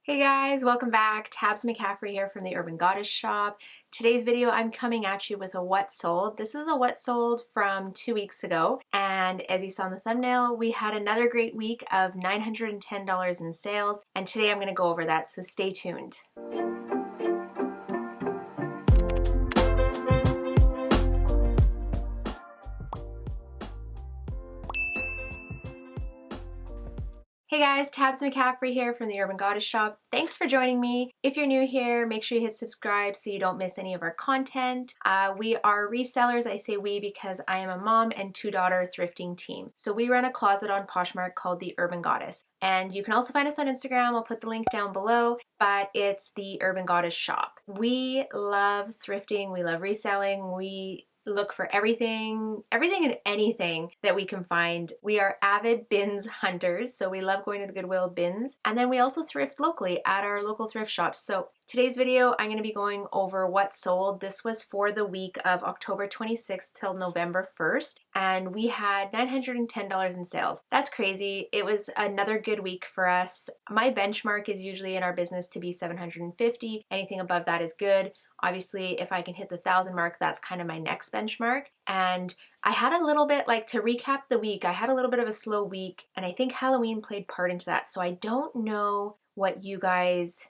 Hey guys, welcome back. Tabs McCaffrey here from the Urban Goddess shop. Today's video, I'm coming at you with a what sold. This is a what sold from 2 weeks ago. And as you saw in the thumbnail, we had another great week of $910 in sales. And today I'm gonna go over that, so stay tuned. Hey guys, Tabs McCaffrey here from the Urban Goddess shop. Thanks for joining me. If you're new here, make sure you hit subscribe so you don't miss any of our content. We are resellers. I say we because I am a mom and two-daughter thrifting team. So we run a closet on Poshmark called the Urban Goddess. And you can also find us on Instagram. I'll put the link down below, but it's the Urban Goddess shop. We love thrifting. We love reselling. We look for everything and anything that we can find. We are avid bins hunters, so we love going to the Goodwill bins. And then we also thrift locally at our local thrift shops. So today's video, I'm going to be going over what sold. This was for the week of October 26th till November 1st, and we had $910 in sales. That's crazy. It was another good week for us. My benchmark is usually in our business to be 750. Anything above that is good. Obviously, if I can hit the 1,000 mark, that's kind of my next benchmark. And I had a little bit, like, to recap the week, I had a little bit of a slow week, and I think Halloween played part into that. So I don't know what you guys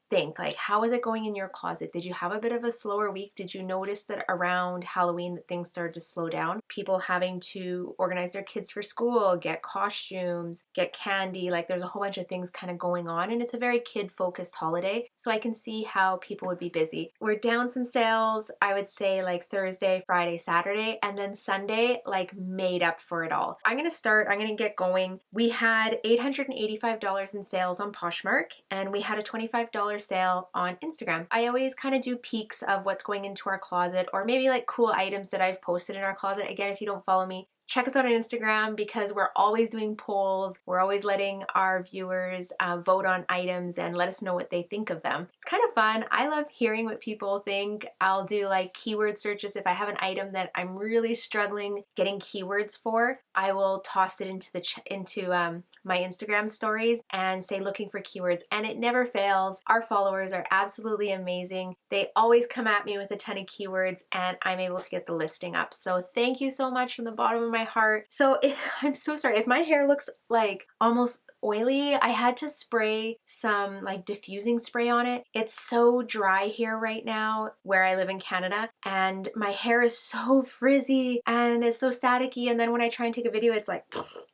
think. Like, how is it going in your closet? Did you have a bit of a slower week? Did you notice that around Halloween that things started to slow down? People having to organize their kids for school, get costumes, get candy, like there's a whole bunch of things kind of going on, and it's a very kid-focused holiday, so I can see how people would be busy. We're down some sales, I would say like Thursday, Friday, Saturday, and then Sunday like made up for it all. I'm gonna get going. We had $885 in sales on Poshmark, and we had a $25 sale on Instagram. I always kind of do peeks of what's going into our closet, or maybe like cool items that I've posted in our closet. Again, if you don't follow me, check us out on Instagram because we're always doing polls. We're always letting our viewers vote on items and let us know what they think of them. It's kind of fun. I love hearing what people think. I'll do like keyword searches. If I have an item that I'm really struggling getting keywords for, I will toss it into my Instagram stories and say looking for keywords, and it never fails. Our followers are absolutely amazing. They always come at me with a ton of keywords, and I'm able to get the listing up. So thank you so much from the bottom of my heart. So I'm so sorry if my hair looks like almost oily. I had to spray some like diffusing spray on it. It's so dry here right now where I live in Canada, and my hair is so frizzy and it's so staticky, and then when I try and take a video, it's like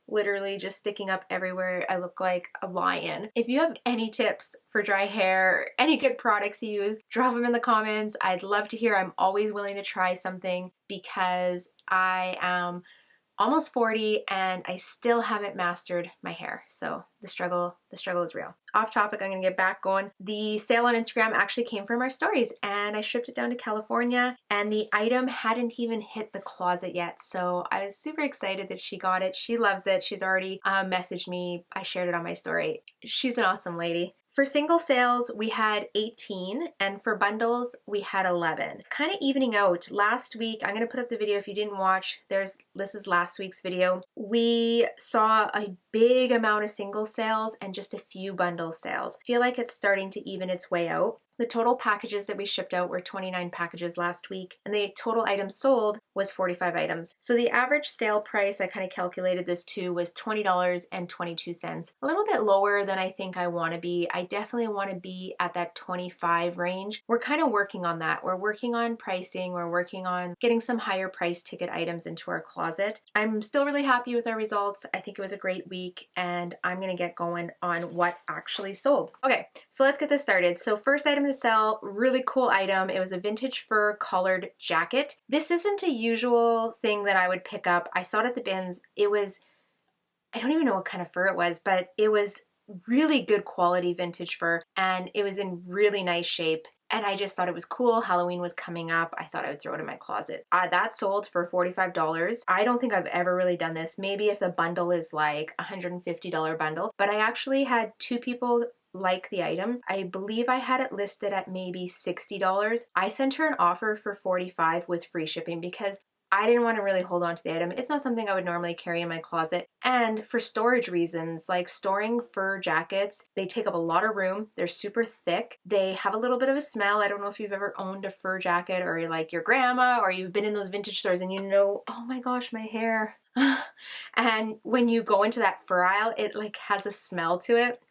literally just sticking up everywhere. I look like a lion. If you have any tips for dry hair, any good products you use, drop them in the comments. I'd love to hear. I'm always willing to try something because I am almost 40 and I still haven't mastered my hair. So the struggle is real. Off topic, I'm gonna get back going. The sale on Instagram actually came from our stories, and I shipped it down to California, and the item hadn't even hit the closet yet. So I was super excited that she got it. She loves it. She's already messaged me. I shared it on my story. She's an awesome lady. For single sales, we had 18, and for bundles, we had 11. Kind of evening out. Last week, I'm gonna put up the video if you didn't watch, this is last week's video. We saw a big amount of single sales and just a few bundle sales. I feel like it's starting to even its way out. The total packages that we shipped out were 29 packages last week, and the total items sold was 45 items. So the average sale price, I kind of calculated this too, was $20.22. A little bit lower than I think I want to be. I definitely want to be at that 25 range. We're kind of working on that. We're working on pricing. We're working on getting some higher price ticket items into our closet. I'm still really happy with our results. I think it was a great week, and I'm going to get going on what actually sold. Okay, so let's get this started. So first item to sell, really cool item. It was a vintage fur collared jacket. This isn't a usual thing that I would pick up. I saw it at the bins. It was, I don't even know what kind of fur it was, but it was really good quality vintage fur, and it was in really nice shape. And I just thought it was cool. Halloween was coming up. I thought I would throw it in my closet. That sold for $45. I don't think I've ever really done this. Maybe if the bundle is like a $150 bundle, but I actually had two people like the item. I believe I had it listed at maybe $60. I sent her an offer for $45 with free shipping because I didn't want to really hold on to the item. It's not something I would normally carry in my closet. And for storage reasons, like storing fur jackets, they take up a lot of room. They're super thick. They have a little bit of a smell. I don't know if you've ever owned a fur jacket, or like your grandma, or you've been in those vintage stores and you know, oh my gosh, my hair. And when you go into that fur aisle, it like has a smell to it.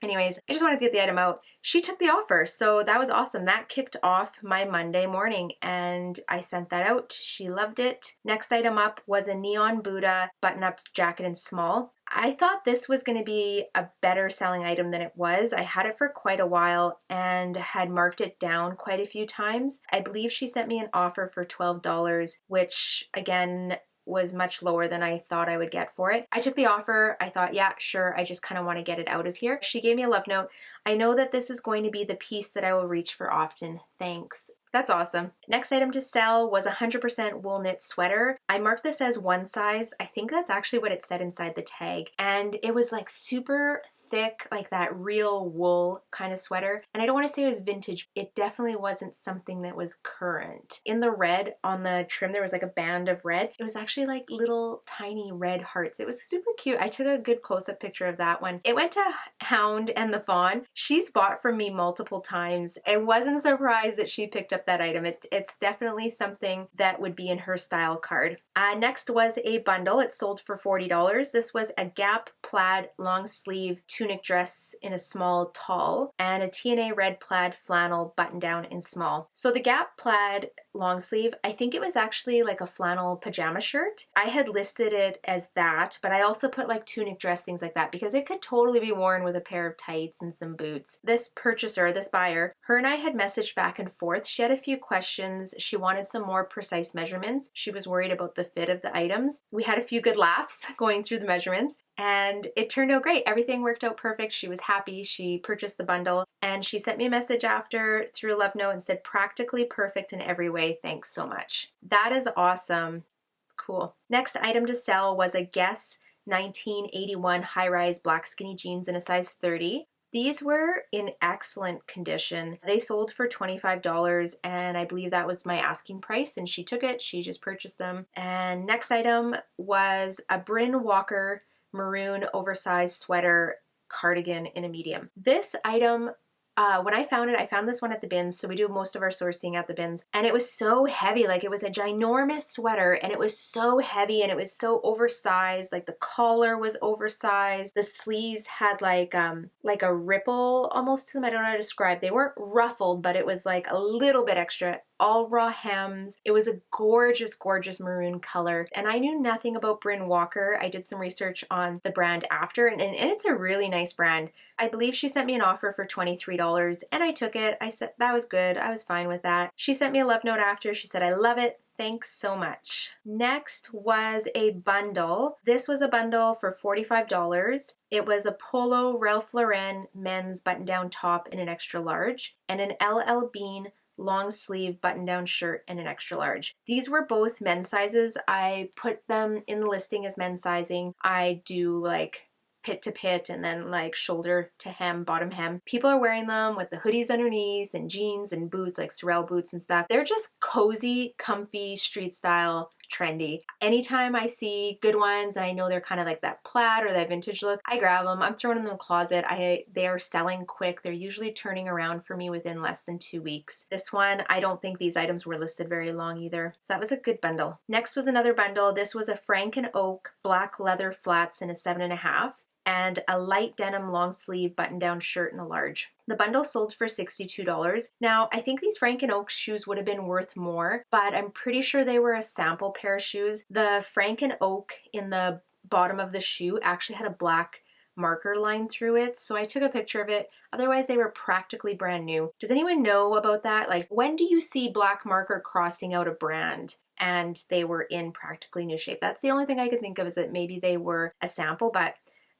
Anyways, I just wanted to get the item out. She took the offer, so that was awesome. That kicked off my Monday morning, and I sent that out. She loved it. Next item up was a Neon Buddha button-up jacket in small. I thought this was going to be a better selling item than it was. I had it for quite a while and had marked it down quite a few times. I believe she sent me an offer for $12, which again, was much lower than I thought I would get for it. I took the offer. I thought, yeah, sure. I just kind of want to get it out of here. She gave me a love note. I know that this is going to be the piece that I will reach for often. Thanks. That's awesome. Next item to sell was a 100% wool knit sweater. I marked this as one size. I think that's actually what it said inside the tag. And it was like super thick, like that real wool kind of sweater. And I don't want to say it was vintage. It definitely wasn't something that was current. In the red on the trim, there was like a band of red. It was actually like little tiny red hearts. It was super cute. I took a good close-up picture of that one. It went to Hound and the Fawn. She's bought from me multiple times. I wasn't surprised that she picked up that item. It's definitely something that would be in her style card. Next was a bundle. It sold for $40. This was a Gap plaid long sleeve tunic dress in a small tall and a TNA red plaid flannel button down in small. So the Gap plaid long sleeve, I think it was actually like a flannel pajama shirt. I had listed it as that, but I also put like tunic dress, things like that, because it could totally be worn with a pair of tights and some boots. This purchaser, this buyer, her and I had messaged back and forth. She had a few questions. She wanted some more precise measurements. She was worried about the fit of the items. We had a few good laughs going through the measurements, and it turned out great. Everything worked out perfect. She was happy. She purchased the bundle, and she sent me a message after through a love note and said, practically perfect in every way. Thanks so much. That is awesome. It's cool. Next item to sell was a Guess 1981 high-rise black skinny jeans in a size 30. These were in excellent condition. They sold for $25, and I believe that was my asking price, and she took it. She just purchased them. And next item was a Bryn Walker maroon oversized sweater cardigan in a medium. This item, when I found this one at the bins, so we do most of our sourcing at the bins, and it was so heavy. Like, it was a ginormous sweater, and it was so heavy, and it was so oversized. Like, the collar was oversized. The sleeves had like a ripple almost to them. I don't know how to describe. They weren't ruffled, but it was like a little bit extra. All raw hems. It was a gorgeous, gorgeous maroon color. And I knew nothing about Bryn Walker. I did some research on the brand after, and it's a really nice brand. I believe she sent me an offer for $23, and I took it. I said that was good. I was fine with that. She sent me a love note after. She said, I love it. Thanks so much. Next was a bundle. This was a bundle for $45. It was a polo Ralph Lauren men's button-down top in an extra large and an LL Bean long sleeve button-down shirt in an extra large. These were both men's sizes. I put them in the listing as men's sizing. I do like pit to pit and then like shoulder to hem, bottom hem. People are wearing them with the hoodies underneath and jeans and boots, like Sorel boots and stuff. They're just cozy, comfy, street style, trendy. Anytime I see good ones and I know they're kind of like that plaid or that vintage look, I grab them. I'm throwing them in the closet. They are selling quick. They're usually turning around for me within less than 2 weeks. This one, I don't think these items were listed very long either. So that was a good bundle. Next was another bundle. This was a Frank and Oak black leather flats in a 7.5. and a light denim long sleeve button-down shirt in a large. The bundle sold for $62. Now, I think these Frank & Oak shoes would have been worth more, but I'm pretty sure they were a sample pair of shoes. The Frank & Oak in the bottom of the shoe actually had a black marker line through it, so I took a picture of it. Otherwise, they were practically brand new. Does anyone know about that? Like, when do you see black marker crossing out a brand and they were in practically new shape? That's the only thing I could think of, is that maybe they were a sample, but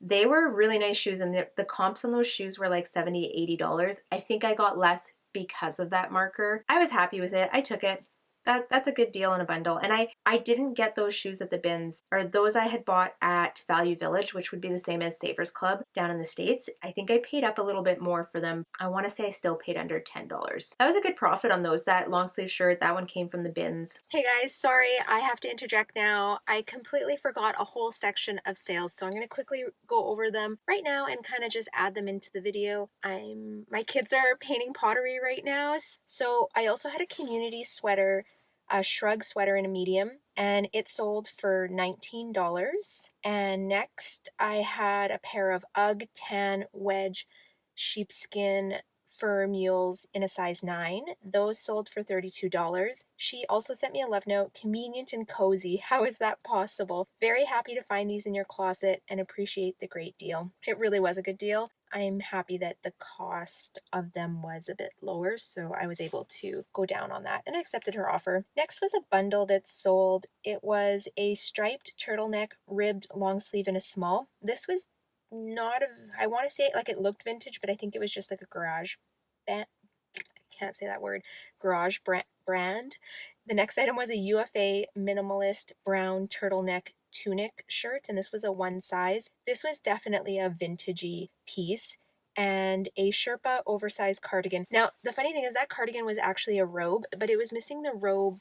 they were really nice shoes, and the comps on those shoes were like $70, $80. I think I got less because of that marker. I was happy with it. I took it. that's a good deal in a bundle. And I didn't get those shoes at the bins, or those I had bought at Value Village, which would be the same as Savers Club down in the States. I think I paid up a little bit more for them. I want to say I still paid under $10. That was a good profit on those. That long sleeve shirt, that one came from the bins. Hey guys, sorry, I have to interject now. I completely forgot a whole section of sales, so I'm going to quickly go over them right now and kind of just add them into the video. My kids are painting pottery right now, so I also had a community sweater, a shrug sweater in a medium, and it sold for $19. And next I had a pair of UGG tan wedge sheepskin fur mules in a size 9. Those sold for $32. She also sent me a love note, convenient and cozy. How is that possible? Very happy to find these in your closet and appreciate the great deal. It really was a good deal. I'm happy that the cost of them was a bit lower, so I was able to go down on that and I accepted her offer. Next was a bundle that sold. It was a striped turtleneck ribbed long sleeve in a small. This was not a, I want to say it like it looked vintage, but I think it was just like a garage band. I can't say that word. Garage brand. The next item was a UFA minimalist brown turtleneck tunic shirt, and this was a one size. This was definitely a vintagey piece, and a Sherpa oversized cardigan. Now, the funny thing is that cardigan was actually a robe, but it was missing the robe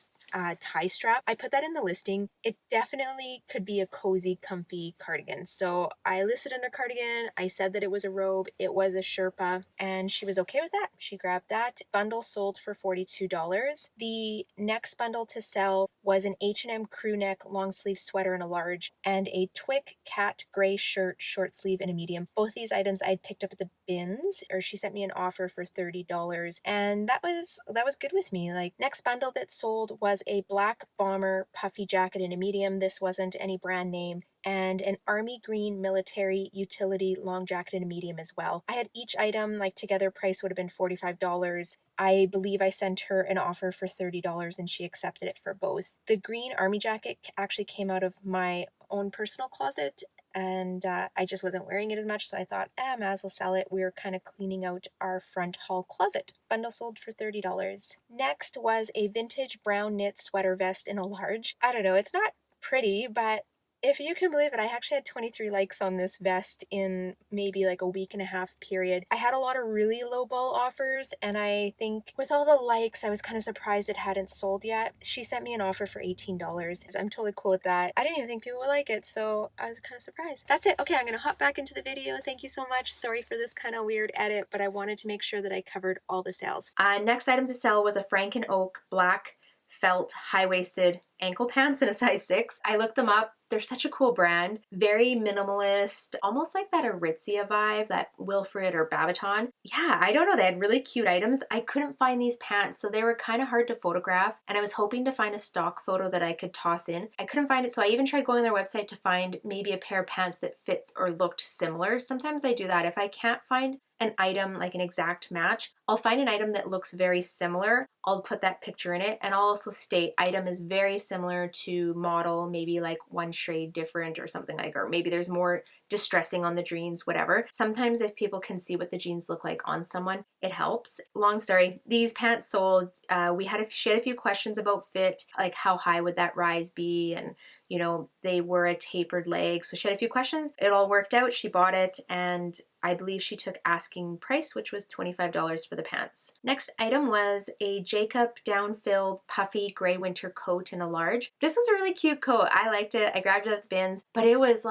tie strap. I put that in the listing. It definitely could be a cozy, comfy cardigan. So I listed under cardigan. I said that it was a robe. It was a Sherpa, and she was okay with that. She grabbed that. Bundle sold for $42. The next bundle to sell was an H&M crew neck long sleeve sweater in a large and a Twick cat gray shirt short sleeve in a medium. Both these items I'd picked up at the bins, or she sent me an offer for $30, and that was good with me. Like, next bundle that sold was a black bomber puffy jacket in a medium. This wasn't any brand name. And an army green military utility long jacket in a medium as well. I had each item, like together price would have been $45. I believe I sent her an offer for $30 and she accepted it for both. The green army jacket actually came out of my own personal closet, and I just wasn't wearing it as much, so I thought, might as well sell it. We were kind of cleaning out our front hall closet. Bundle sold for $30. Next was a vintage brown knit sweater vest in a large. I don't know, it's not pretty, but if you can believe it, I actually had 23 likes on this vest in maybe like a week and a half period. I had a lot of really low ball offers, and I think with all the likes, I was kind of surprised it hadn't sold yet. She sent me an offer for $18. I'm totally cool with that. I didn't even think people would like it, so I was kind of surprised. That's it. Okay, I'm going to hop back into the video. Thank you so much. Sorry for this kind of weird edit, but I wanted to make sure that I covered all the sales. Next item to sell was a Frank & Oak black felt high-waisted ankle pants in a size 6. I looked them up. They're such a cool brand. Very minimalist, almost like that Aritzia vibe, that Wilfred or Babaton. Yeah, I don't know. They had really cute items. I couldn't find these pants, so they were kind of hard to photograph, and I was hoping to find a stock photo that I could toss in. I couldn't find it, so I even tried going on their website to find maybe a pair of pants that fit or looked similar. Sometimes I do that. If I can't find an item, like an exact match, I'll find an item that looks very similar. I'll put that picture in it, and I'll also state item is very similar to model, maybe like one shade different or something like, or maybe there's more distressing on the jeans, whatever. Sometimes if people can see what the jeans look like on someone, it helps. Long story, these pants sold. She had a few questions about fit, like how high would that rise be, and you know, they were a tapered leg, so she had a few questions. It all worked out. She bought it, and I believe she took asking price, which was $25 for the pants. Next item was a Jacob down-filled puffy gray winter coat in a large. This was a really cute coat. I liked it. I grabbed it at the bins, but it was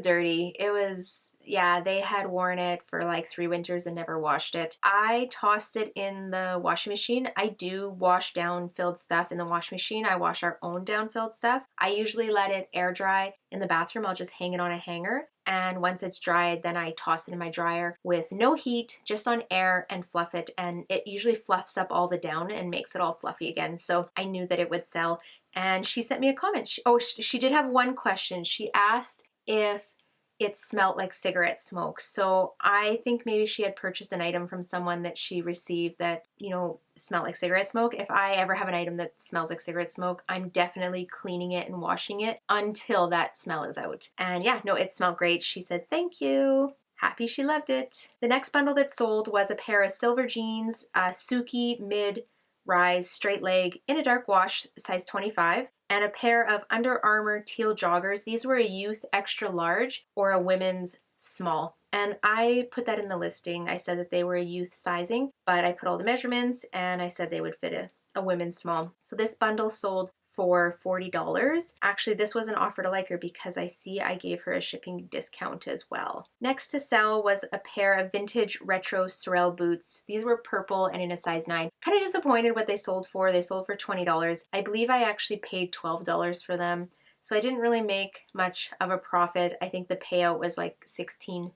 dirty. It was, yeah, they had worn it for like 3 winters and never washed it. I tossed it in the washing machine. I do wash down-filled stuff in the washing machine. I wash our own down-filled stuff. I usually let it air dry in the bathroom. I'll just hang it on a hanger. And once it's dried, then I toss it in my dryer with no heat, just on air, and fluff it. And it usually fluffs up all the down and makes it all fluffy again. So I knew that it would sell. And she sent me a comment. She did have one question. She asked if it smelled like cigarette smoke. So I think maybe she had purchased an item from someone that she received that, you know, smelled like cigarette smoke. If I ever have an item that smells like cigarette smoke, I'm definitely cleaning it and washing it until that smell is out. And yeah, no, it smelled great. She said, thank you. Happy she loved it. The next bundle that sold was a pair of silver jeans, Suki mid rise straight leg in a dark wash, size 25, and a pair of Under Armour teal joggers. These were a youth extra large or a women's small. And I put that in the listing. I said that they were a youth sizing, but I put all the measurements and I said they would fit a women's small. So this bundle sold for $40. Actually, this was an offer to like her because I see I gave her a shipping discount as well. Next to sell was a pair of vintage retro Sorel boots. These were purple and in a size 9. Kind of disappointed what they sold for. They sold for $20. I believe I actually paid $12 for them. So I didn't really make much of a profit. I think the payout was like $16.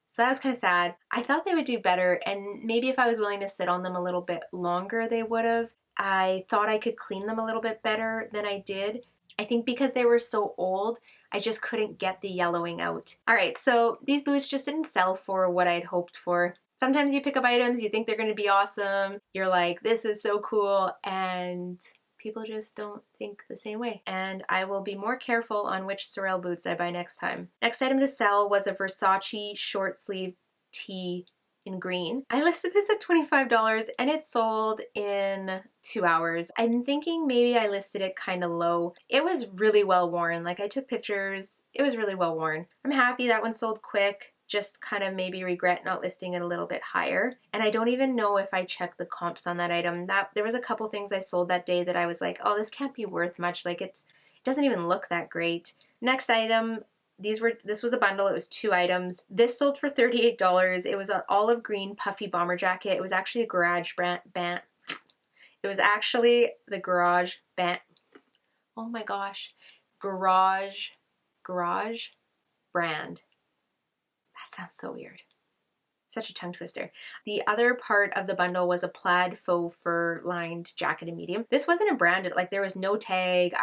So that was kind of sad. I thought they would do better, and maybe if I was willing to sit on them a little bit longer, they would have. I thought I could clean them a little bit better than I did. I think because they were so old, I just couldn't get the yellowing out. All right, so these boots just didn't sell for what I'd hoped for. Sometimes you pick up items, you think they're gonna be awesome, you're like, this is so cool, and people just don't think the same way. And I will be more careful on which Sorel boots I buy next time. Next item to sell was a Versace short sleeve tee in green. I listed this at $25 and it sold in 2 hours. I'm thinking maybe I listed it kind of low. It was really well worn. Like, I took pictures. It was really well worn. I'm happy that one sold quick. Just kind of maybe regret not listing it a little bit higher. And I don't even know if I checked the comps on that item. There was a couple things I sold that day that I was like, oh, this can't be worth much. Like, it doesn't even look that great. Next item, this was a bundle. It was 2 items. This sold for $38. It was an olive green puffy bomber jacket. It was actually a garage brand. It was actually the garage band. Oh my gosh. Garage brand. That sounds so weird. Such a tongue twister. The other part of the bundle was a plaid faux fur lined jacket in medium. This wasn't a branded, like there was no tag,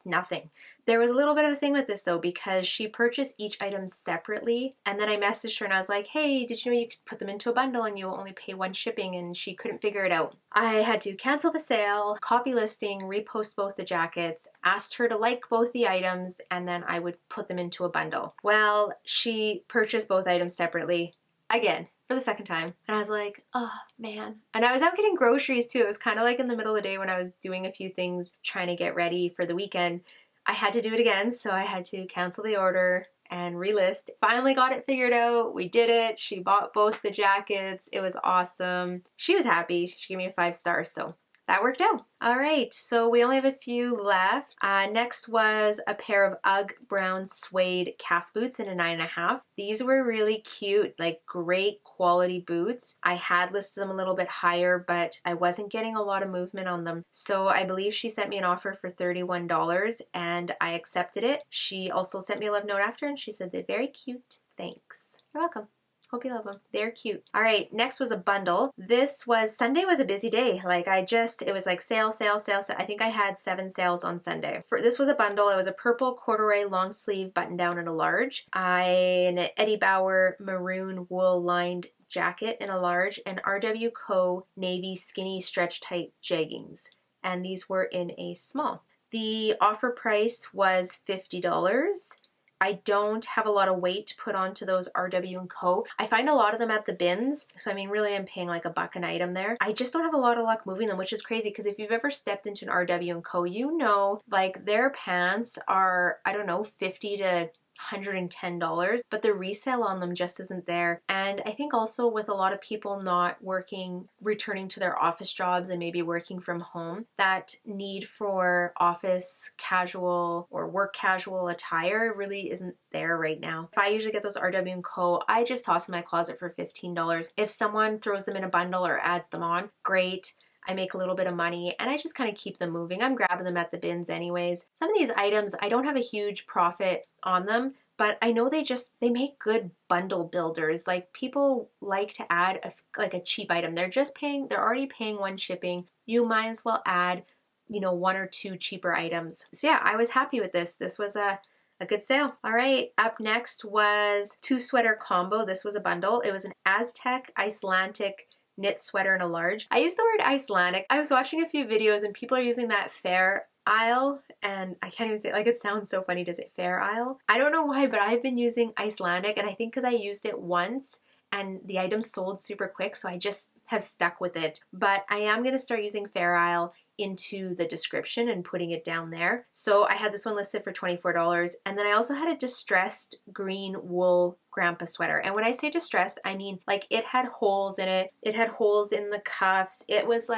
nothing. There was a little bit of a thing with this though, because she purchased each item separately, and then I messaged her and I was like, hey, did you know you could put them into a bundle and you'll only pay 1 shipping? And she couldn't figure it out. I had to cancel the sale, copy listing, repost both the jackets, asked her to like both the items, and then I would put them into a bundle. Well, she purchased both items separately, again, for the second time. And I was like, oh man. And I was out getting groceries too. It was kind of like in the middle of the day when I was doing a few things, trying to get ready for the weekend. I had to do it again, so I had to cancel the order and relist. Finally got it figured out. We did it. She bought both the jackets. It was awesome. She was happy. She gave me a 5 stars, so that worked out. All right, so we only have a few left. Next was a pair of UGG brown suede calf boots in a 9.5. These were really cute, like great quality boots. I had listed them a little bit higher, but I wasn't getting a lot of movement on them. So I believe she sent me an offer for $31 and I accepted it. She also sent me a love note after and she said they're very cute. Thanks. You're welcome. Hope you love them. They're cute. All right, next was a bundle. Sunday was a busy day. Like it was like sale. I think I had 7 sales on Sunday. This was a bundle. It was a purple corduroy long sleeve button down in a large. An Eddie Bauer maroon wool lined jacket in a large, and RW Co navy skinny stretch tight jeggings. And these were in a small. The offer price was $50. I don't have a lot of weight to put onto those RW & Co. I find a lot of them at the bins. So I mean, really I'm paying like $1 an item there. I just don't have a lot of luck moving them, which is crazy because if you've ever stepped into an RW & Co, you know, like their pants are, I don't know, $50 to $110, but the resale on them just isn't there. And I think also with a lot of people not working, returning to their office jobs and maybe working from home, that need for office casual or work casual attire really isn't there right now. If I usually get those RW & Co, I just toss in my closet for $15. If someone throws them in a bundle or adds them on, great. I make a little bit of money and I just kind of keep them moving. I'm grabbing them at the bins anyways. Some of these items, I don't have a huge profit on them, but I know they make good bundle builders. Like people like to add a cheap item. They're already paying 1 shipping. You might as well add, 1 or 2 cheaper items. So yeah, I was happy with this. This was a good sale. All right, up next was 2 sweater combo. This was a bundle. It was an Aztec Icelandic knit sweater in a large. I use the word Icelandic. I was watching a few videos and people are using that Fair Isle, and I can't even say it, like it sounds so funny to say Fair Isle. I don't know why, but I've been using Icelandic, and I think because I used it once and the items sold super quick, so I just have stuck with it. But I am going to start using Fair Isle into the description and putting it down there. So I had this one listed for $24, and then I also had a distressed green wool grandpa sweater. And when I say distressed, I mean like it had holes in it. It had holes in the cuffs. It was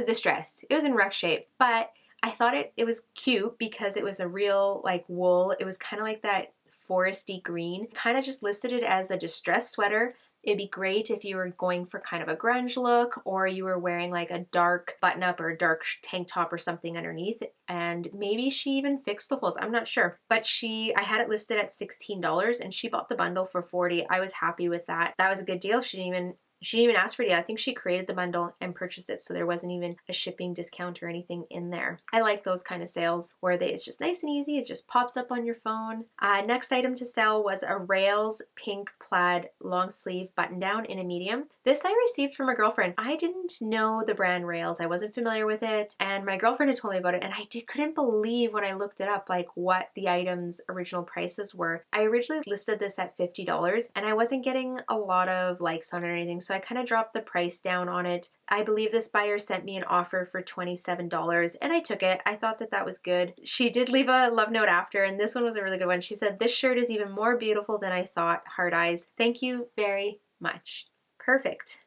distressed. It was in rough shape, but I thought it was cute because it was a real like wool. It was kind of like that foresty green. Kind of just listed it as a distressed sweater. It'd be great if you were going for kind of a grunge look, or you were wearing like a dark button up or a dark tank top or something underneath. And maybe she even fixed the holes. I'm not sure. But I had it listed at $16 and she bought the bundle for $40. I was happy with that. That was a good deal. She didn't even ask for a deal. I think she created the bundle and purchased it, so there wasn't even a shipping discount or anything in there. I like those kind of sales where it's just nice and easy. It just pops up on your phone. Next item to sell was a Rails pink plaid long sleeve button down in a medium. This I received from a girlfriend. I didn't know the brand Rails. I wasn't familiar with it, and my girlfriend had told me about it, and I couldn't believe when I looked it up like what the item's original prices were. I originally listed this at $50 and I wasn't getting a lot of likes on it or anything, so I kind of dropped the price down on it. I believe this buyer sent me an offer for $27 and I took it. I thought that was good. She did leave a love note after, and this one was a really good one. She said, "This shirt is even more beautiful than I thought. Heart eyes. Thank you very much." Perfect.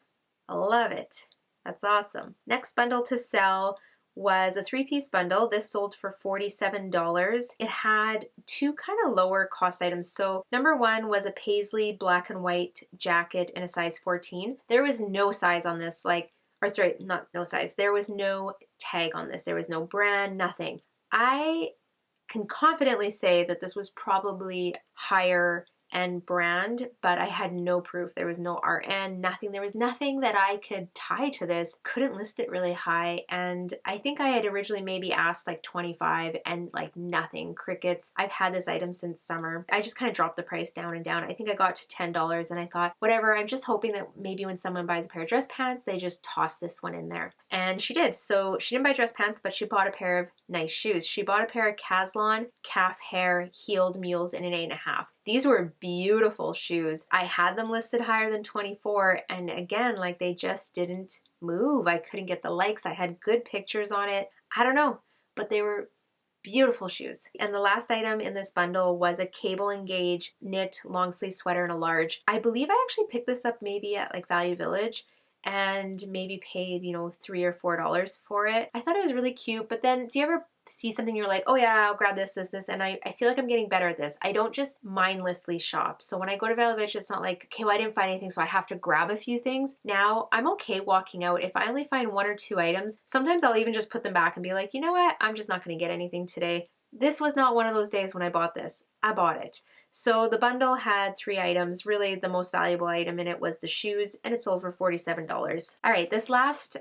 I love it. That's awesome. Next bundle to sell was a 3-piece bundle. This sold for $47. It had two kind of lower cost items. So number one was a paisley black and white jacket in a size 14. There was no size on this, not no size. There was no tag on this. There was no brand, nothing. I can confidently say that this was probably higher and brand, but I had no proof. There was no RN, nothing. There was nothing that I could tie to this. Couldn't list it really high, and I think I had originally maybe asked like 25 and like nothing, crickets. I've had this item since summer. I just kind of dropped the price down and down. I think I got to $10 and I thought, whatever, I'm just hoping that maybe when someone buys a pair of dress pants, they just toss this one in there. And she did. So she didn't buy dress pants, but she bought a pair of nice shoes. She bought a pair of Caslon calf hair heeled mules in an 8.5. These were beautiful shoes. I had them listed higher than 24, and again, like they just didn't move. I couldn't get the likes. I had good pictures on it. I don't know, but they were beautiful shoes. And the last item in this bundle was a cable engage knit long sleeve sweater in a large. I believe I actually picked this up maybe at like Value Village and maybe paid, $3 or $4 for it. I thought it was really cute, but then do you ever see something you're like, oh yeah, I'll grab this, and I feel like I'm getting better at this. I don't just mindlessly shop. So when I go to Value Village, it's not like, okay, well, I didn't find anything, so I have to grab a few things. Now I'm okay walking out. If I only find 1 or 2 items, sometimes I'll even just put them back and be like, you know what, I'm just not going to get anything today. This was not one of those days when I bought this. I bought it. So the bundle had 3 items. Really, the most valuable item in it was the shoes, and it sold for $47. All right,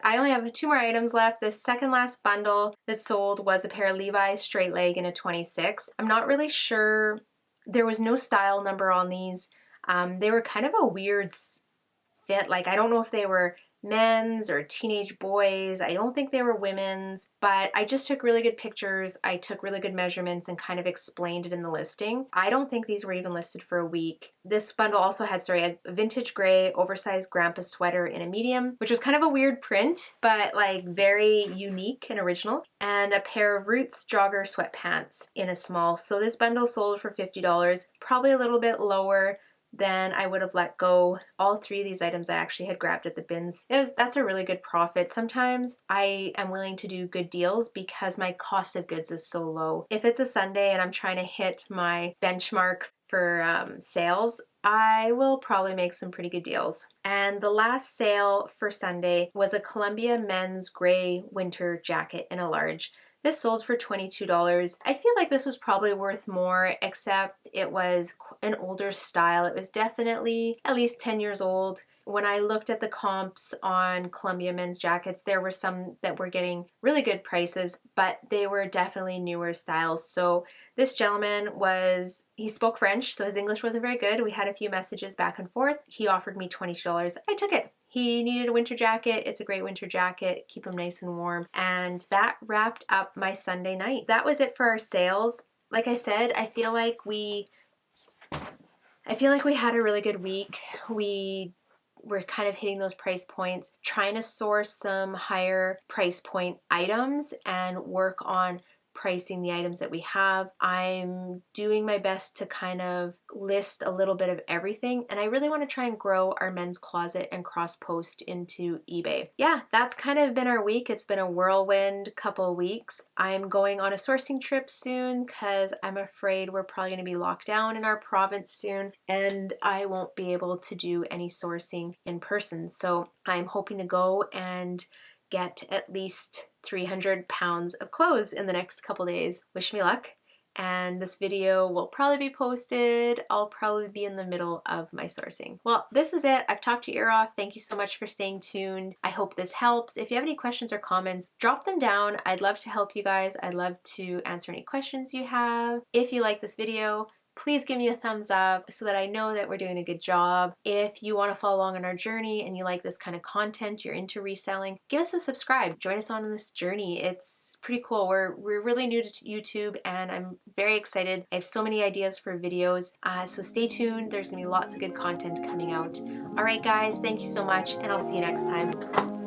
I only have 2 more items left. The second last bundle that sold was a pair of Levi's straight leg in a 26. I'm not really sure. There was no style number on these. They were kind of a weird fit. Like, I don't know if they were men's or teenage boys. I don't think they were women's, but I just took really good pictures. I took really good measurements and kind of explained it in the listing. I don't think these were even listed for a week. This bundle also had, a vintage gray oversized grandpa sweater in a medium, which was kind of a weird print, but like very unique and original, and a pair of Roots jogger sweatpants in a small. So this bundle sold for $50, probably a little bit lower than I would have let go. All 3 of these items I actually had grabbed at the bins. That's a really good profit. Sometimes I am willing to do good deals because my cost of goods is so low. If it's a Sunday and I'm trying to hit my benchmark for sales, I will probably make some pretty good deals. And the last sale for Sunday was a Columbia men's gray winter jacket in a large. This sold for $22. I feel like this was probably worth more, except it was an older style. It was definitely at least 10 years old. When I looked at the comps on Columbia men's jackets, there were some that were getting really good prices, but they were definitely newer styles. So this gentleman he spoke French, so his English wasn't very good. We had a few messages back and forth. He offered me $22. I took it. He needed a winter jacket. It's a great winter jacket. Keep him nice and warm. And that wrapped up my Sunday night. That was it for our sales. Like I said, I feel like we had a really good week. We we're kind of hitting those price points, trying to source some higher price point items and work on pricing the items that we have. I'm doing my best to kind of list a little bit of everything, and I really want to try and grow our men's closet and cross post into eBay. Yeah, that's kind of been our week. It's been a whirlwind couple of weeks. I'm going on a sourcing trip soon because I'm afraid we're probably going to be locked down in our province soon, and I won't be able to do any sourcing in person. So I'm hoping to go and get at least 300 pounds of clothes in the next couple days. Wish me luck. And this video will probably be posted. I'll probably be in the middle of my sourcing. Well, this is it. I've talked your ear off. Thank you so much for staying tuned. I hope this helps. If you have any questions or comments, drop them down. I'd love to help you guys. I'd love to answer any questions you have. If you like this video, please give me a thumbs up so that I know that we're doing a good job. If you want to follow along on our journey and you like this kind of content, you're into reselling, give us a subscribe. Join us on this journey. It's pretty cool. We're really new to YouTube and I'm very excited. I have so many ideas for videos, so stay tuned. There's gonna be lots of good content coming out. All right, guys, thank you so much, and I'll see you next time.